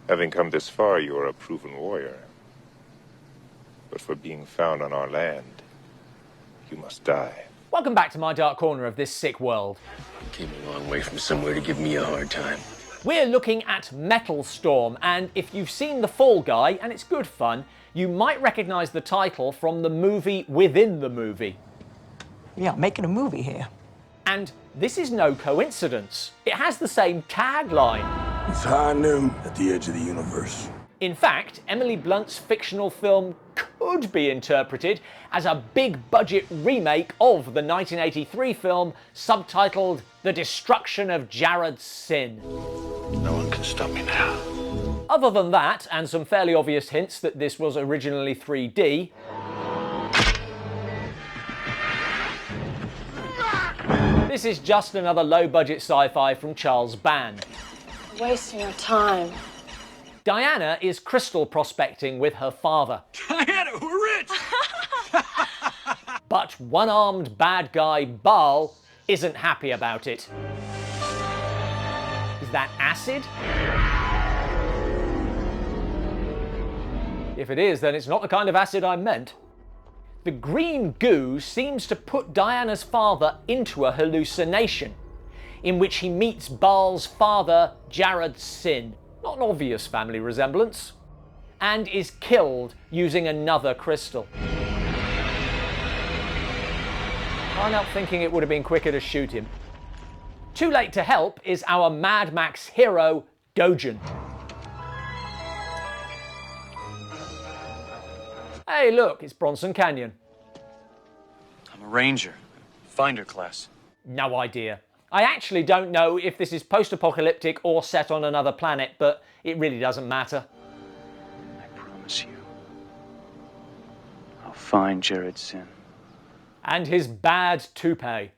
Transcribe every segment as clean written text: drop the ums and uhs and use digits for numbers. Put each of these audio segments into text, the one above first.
Having come this far, you are a proven warrior. But for being found on our land, you must die. Welcome back to my dark corner of this sick world. You came a long way from somewhere to give me a hard time. We're looking at Metal Storm, and if you've seen The Fall Guy, and it's good fun, you might recognise the title from the movie within the movie. Yeah, making a movie here. And this is no coincidence. It has the same tagline. It's high noon at the edge of the universe. In fact, Emily Blunt's fictional film could be interpreted as a big-budget remake of the 1983 film subtitled The Destruction of Jared Sin. No one can stop me now. Other than that, and some fairly obvious hints that this was originally 3D, this is just another low-budget sci-fi from Charles Band. Wasting your time. Diana is crystal prospecting with her father. Diana, we're rich! But one-armed bad guy Baal isn't happy about it. Is that acid? If it is, then it's not the kind of acid I meant. The green goo seems to put Diana's father into a hallucination, in which he meets Baal's father, Jared Sin, not an obvious family resemblance, and is killed using another crystal. Can't help thinking it would have been quicker to shoot him. Too late to help is our Mad Max hero, Dogen. Hey look, it's Bronson Canyon. I'm a ranger. Finder class. No idea. I actually don't know if this is post-apocalyptic or set on another planet, but it really doesn't matter. I promise you, I'll find Jared Sin. And his bad toupee.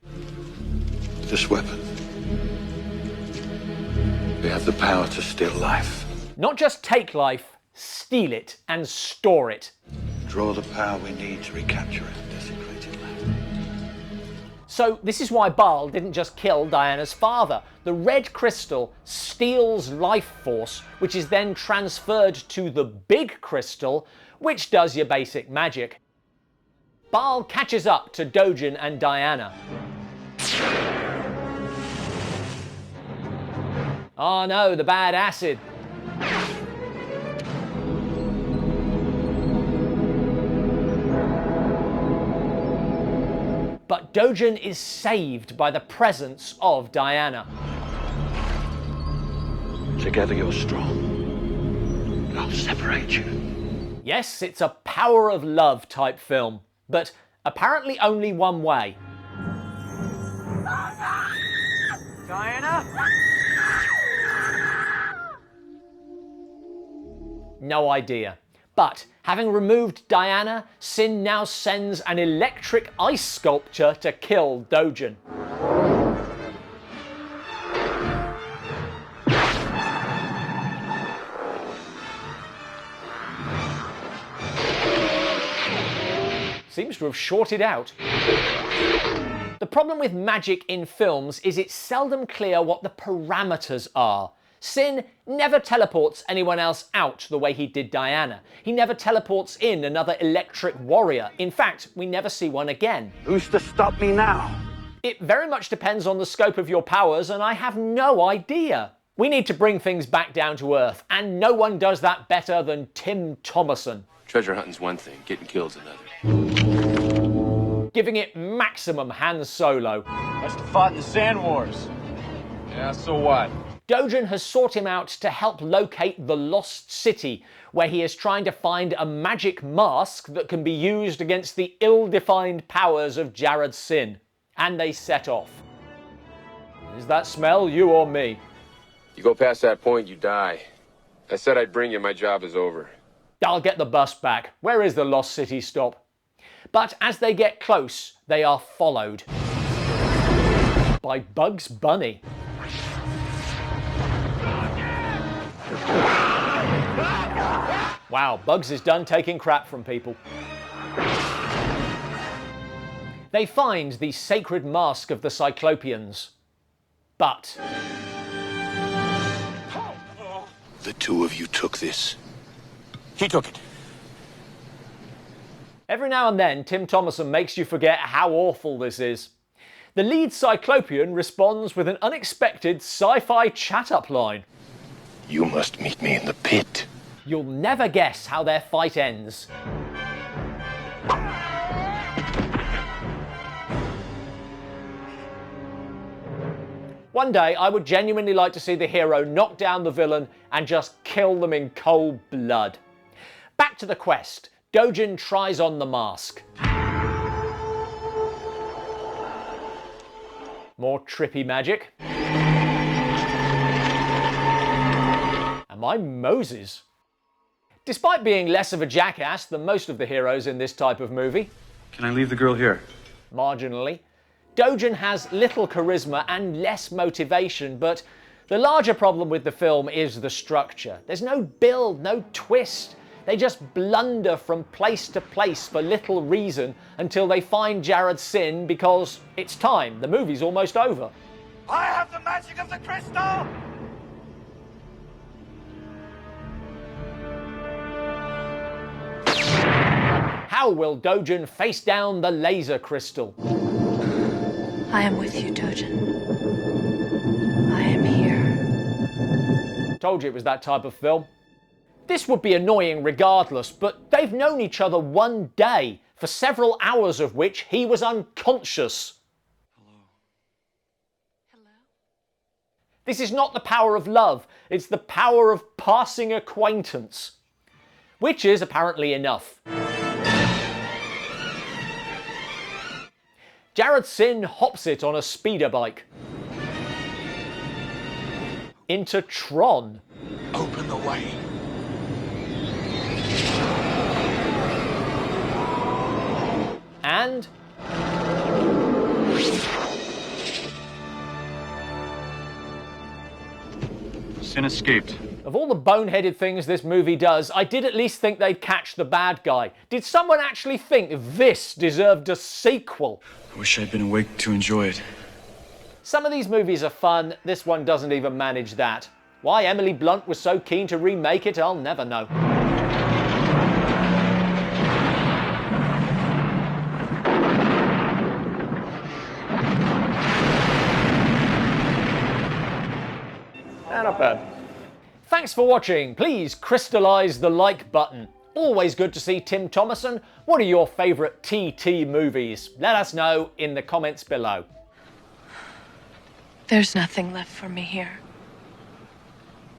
This weapon. We have the power to steal life. Not just take life, steal it and store it. Draw the power we need to recapture it. Desecrated land. So this is why Baal didn't just kill Diana's father. The red crystal steals life force, which is then transferred to the big crystal, which does your basic magic. Baal catches up to Dogen and Diana. Oh no, the bad acid. But Dogen is saved by the presence of Diana. Together you're strong. I'll separate you. Yes, it's a power of love type film, but apparently only one way. Diana? No idea. But having removed Diana, Sin now sends an electric ice sculpture to kill Dogen. Seems to have shorted out. The problem with magic in films is it's seldom clear what the parameters are. Sin never teleports anyone else out the way he did Diana. He never teleports in another electric warrior. In fact, we never see one again. Who's to stop me now? It very much depends on the scope of your powers, and I have no idea. We need to bring things back down to earth, and no one does that better than Tim Thomerson. Treasure hunting's one thing, getting killed's another. Giving it maximum Han Solo. Must have fought in the Sand Wars. Yeah, so what? Dogen has sought him out to help locate the Lost City, where he is trying to find a magic mask that can be used against the ill-defined powers of Jared Sin. And they set off. Is that smell you or me? You go past that point, you die. I said I'd bring you, my job is over. I'll get the bus back. Where is the Lost City stop? But as they get close, they are followed by Bugs Bunny. Wow, Bugs is done taking crap from people. They find the sacred mask of the Cyclopeans. But The two of you took this. He took it. Every now and then, Tim Thomerson makes you forget how awful this is. The lead Cyclopean responds with an unexpected sci-fi chat-up line. You must meet me in the pit. You'll never guess how their fight ends. One day, I would genuinely like to see the hero knock down the villain and just kill them in cold blood. Back to the quest. Dojin tries on the mask. More trippy magic. Am I Moses? Despite being less of a jackass than most of the heroes in this type of movie, Can I leave the girl here? marginally, Dojin has little charisma and less motivation, but the larger problem with the film is the structure. There's no build, no twist. They just blunder from place to place for little reason until they find Jared Sin because it's time, the movie's almost over. I have the magic of the crystal! How will Dojin face down the laser crystal? I am with you, Dojin. I am here. Told you it was that type of film. This would be annoying regardless, but they've known each other one day, for several hours of which he was unconscious. Hello? This is not the power of love, it's the power of passing acquaintance. Which is apparently enough. Jared Sin hops it on a speeder bike. Into Tron. Open the way. And Sin escaped. of all the boneheaded things this movie does, I did at least think they'd catch the bad guy. Did someone actually think this deserved a sequel? I wish I'd been awake to enjoy it. Some of these movies are fun, this one doesn't even manage that. Why Emily Blunt was so keen to remake it, I'll never know. Not bad. Thanks for watching. Please crystallise the like button. Always good to see Tim Thomerson. What are your favourite TT movies? Let us know in the comments below. There's nothing left for me here.